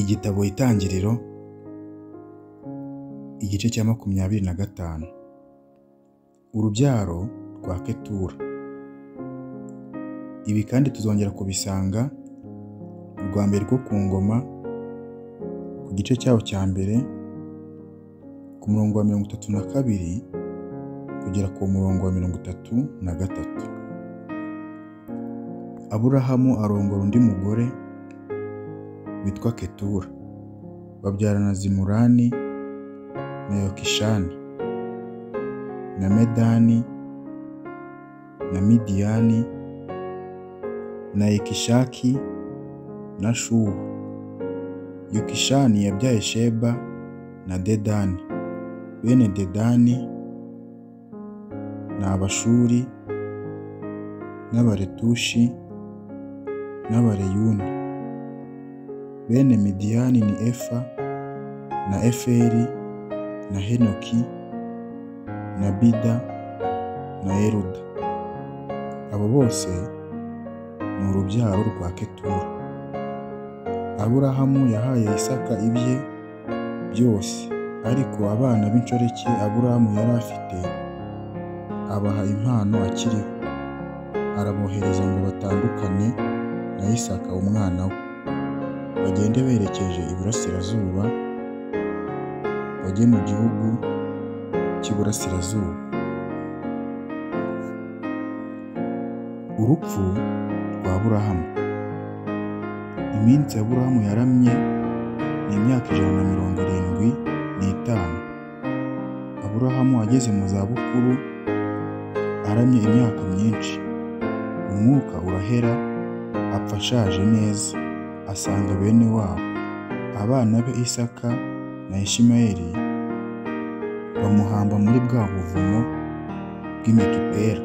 Igitabo Itangiriro igice cya 25. Urubyaro rwa Ketura. Ibi kandi tuzongera kubisanga urwa mbere rwo ku ngoma ku gice cyaho cya mbere ku murongo wa 32 kugera ku murongo wa 33. Aburahamu arongora undi mugore witwa Ketura, babyarana Zimurani na Yokishani na Medani na Midiyani na Ekishaki na Shuwa. Yokishani yabyaye Sheba na Dedani. Bene Dedani ni Abashuri n'Abaretushi n'Abareyuni. Bene Midiyani ni Efa na Eferi na Henoki na Bida na Eruda. Abo bose ni urubyaro rwa Ketura. Aburahamu yahaye Isaka ibye byose, ariko abana b'inshoreke Aburahamu yari afite abaha impano akiriho, arabohereza ngo batandukane na Isaka umwana we, bagende berekeje iburasirazuba, bajye mu gihugu cy'iburasirazuba. Urupfu rwa Aburahamu. Iminsi Aburahamu yaramye ni imyaka 175. Aburahamu ageze mu zabukuru aramye imyaka myinshi, umwuka urahera, apfa ashaje neza. Asanga bene wabo, abana be Isaka na Ishimayeli, bamuhamba muri bwa buvumo bw'Imekipera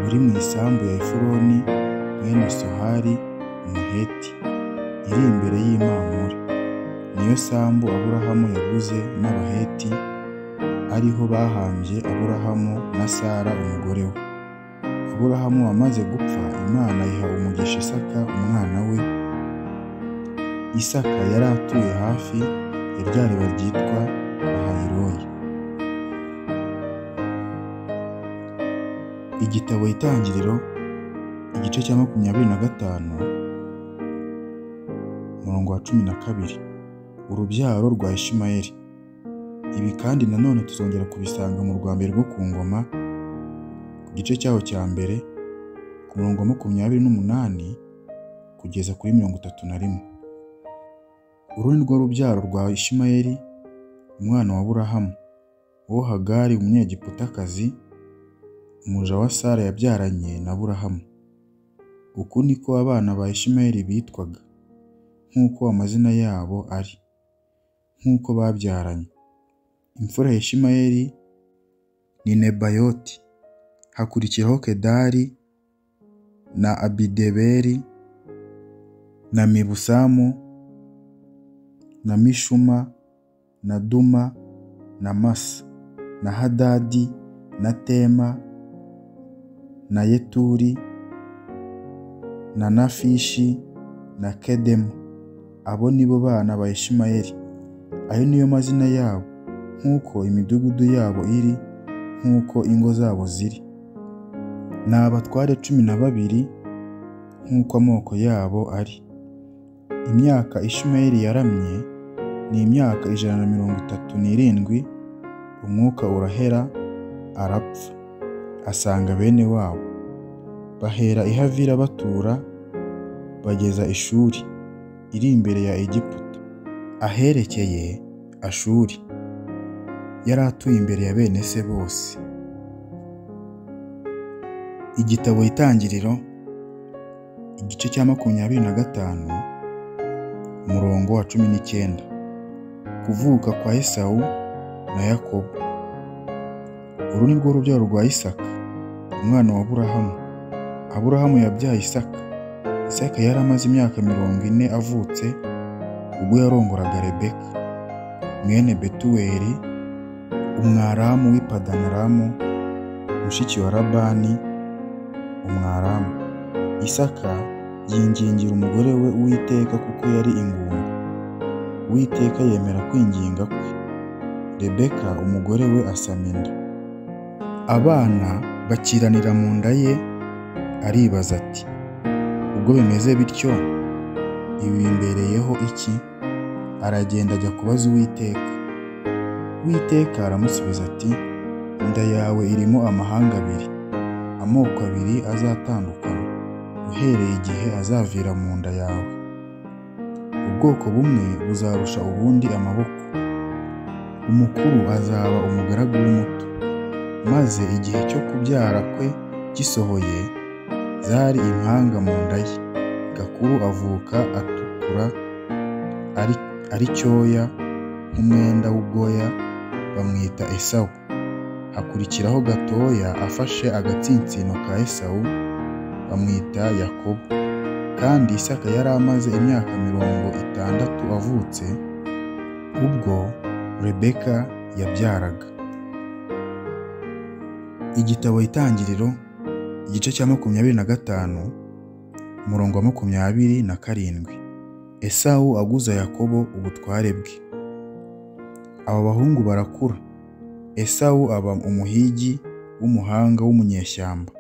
buri mu isambu ya Efuroni mwene Sohari Umuheti, iri imbere y'Imamure. Niyo sambu Aburahamu yaguze n'Abaheti, ariho bahambye Aburahamu na Sara umugore we. Aburahamu amaze gupfa, Imana iha umugisha Isaka umwana we. Isaka yari atuye hafi ya rya riba ryitwa Lahayiroyi. Igitabo Itangiriro igice cya 25 umurongo wa 12. Urubyaro rwa Ishimayeli. Ibi kandi nanone tuzongera kubisanga mu rwa mbere rwo ku ngoma ku gice cyaho cya mbere ku murongo wa 28 kugeza kuri 31. Uru ni rwo rubyaro rwa Ishimayeli umwana wa Aburahamu, wo Hagari umunyegiputakazi, umuja wa Sara yabyaranye na Aburahamu. Uku niko abana ba Ishimayeli bitwaga, nk'uko amazina yabo ari, nk'uko babyaranye. Imfura ya Ishimayeli ni Nebayoti, hakurikiraho Kedari na Abideberi na Mibusamu na Mishuma na Duma na Masa na Hadadi na Tema na Yeturi na Nafishi na Kedemu. Abo nibo bana ba Ishimayeli. Ayo niyo mazina yabo, nk'uko imidugudu yabo iri, nk'uko ingo zabo ziri. Ni abatware 12 nk'uko amoko yabo ari. Imyaka Ishimayeli yaramye ni imyaka 137. Umwuka urahera, arapfa, asanga bene wabo. Bahera i Havira batura, bageza i Shuri iri imbere ya Egiputa, aherekeye Ashuri. Yari atuye imbere ya bene se bose. Igitabo Itangiriro igice cya 25 umurongo wa 19. Kuvuka kwa Esawu na Yakobo. Uru ni rwo rubyaro rwa Isaka umwana wa Aburahamu. Aburahamu yabyaye Isaka. Isaka yari amaze imyaka 40 avutse ubwo yarongoraga Rebeka mwene Betuweli Umwaramu w'i Padanaramu, mushiki wa Labani Umwaramu. Isaka yingingira umugore we Uwiteka kuko yari ingumba, Uwiteka yemera kwinginga kwe. Rebeka umugore we asama inda. Abana bakiranira mu nda ye, aribaza ati, ubwo bimeze bityo, ibi bimbereyeho iki? Aragenda ajya kubaza Uwiteka. Uwiteka aramusubiza ati, inda yawe irimo amahanga abiri, amoko abiri azatandukana, uhereye igihe azavira mu nda yawe. Ubwoko bumwe buzarusha ubundi amaboko. Umukuru azaba umugaragu w'umuto. Maze igihe cyo kubyara kwe gisohoye, zari impanga mu nda ye. Gakuru avuka atukura ari cyoya nk'umwenda w'ubwoya, bamwita Esawu. Hakurikiraho gatoya afashe agatsinsino ka Esawu, bamwita Yakobo. Kandi Isaka yari amaze imyaka 60 avutse ubwo Rebeka yabyaraga. Igitabo Itangiriro, igice cya 25, umurongo wa 27. Esawu aguza Yakobo ubutware bwe. Aba bahungu barakura. Esawu aba umuhigi w'umuhanga w'umunyeshyamba.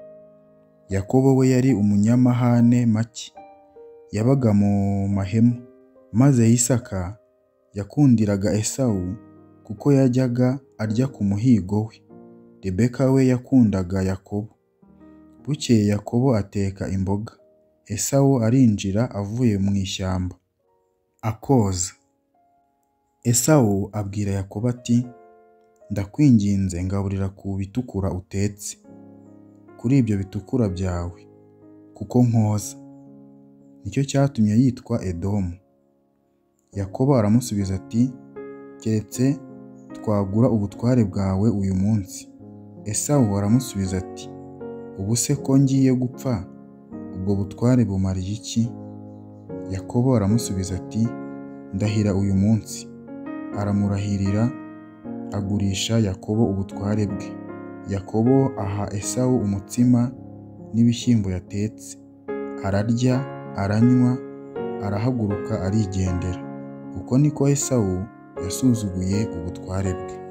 Yakobo we yari umunyamahane make, yabaga mu mahema. Maze Isaka yakundiraga Esawu kuko yajyaga arya ku muhigo we. Rebeka we yakundaga Yakobo. Bukeye Yakobo ateka imboga. Esawu arinjira avuye mu ishyamba, akoza. Esawu abwira Yakobo ati, ndakwinginze ngaburira ku bitukura utetse, kuri ibyo bitukura byawe, kuko nkoza. Nicyo cyatumye yitwa Edomu. Yakobo aramusubiza ati, keretse twagura ubutware bwawe uyu munsi. Esawu aramusubiza ati, ubu se ko ngiye gupfa, ubwo butware bumariye iki? Yakobo aramusubiza ati, ndahira uyu munsi. Aramurahirira, agurisha Yakobo ubutware bwe. Yakobo aha Esawu umutsima n'ibishyimbo yatetse. Ararya, aranywa, arahaguruka arigendera. Uko niko Esawu yasuzuguye ubutware bwe.